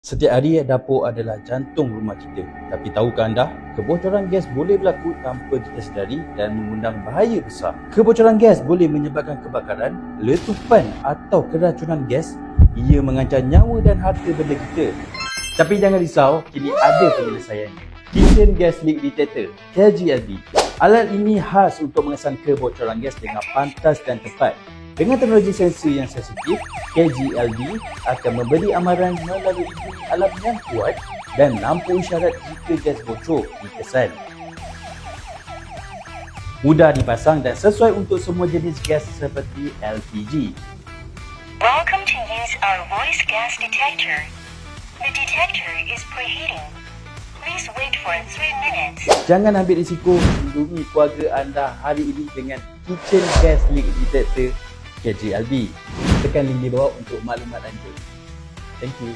Setiap hari dapur adalah jantung rumah kita. Tapi tahukah anda, kebocoran gas boleh berlaku tanpa kita sedari dan mengundang bahaya besar. Kebocoran gas boleh menyebabkan kebakaran, letupan atau keracunan gas. Ia mengancam nyawa dan harta benda kita. Tapi jangan risau, kini ada penyelesaian. Kitchen Gas Leak Detector, KGLD. Alat ini khas untuk mengesan kebocoran gas dengan pantas dan tepat. Dengan teknologi sensor yang sensitif, KGLD akan memberi amaran melalui bunyi alarm yang kuat dan lampu isyarat jika gas bocor dikesan. Mudah dipasang dan sesuai untuk semua jenis gas seperti LPG. Welcome to use our voice gas detector. The detector is preheating. Please wait for 3 minutes. Jangan ambil risiko, lindungi keluarga anda hari ini dengan Kitchen Gas Leak Detector KGLD. Tekan link di bawah untuk maklumat lanjut. Thank you.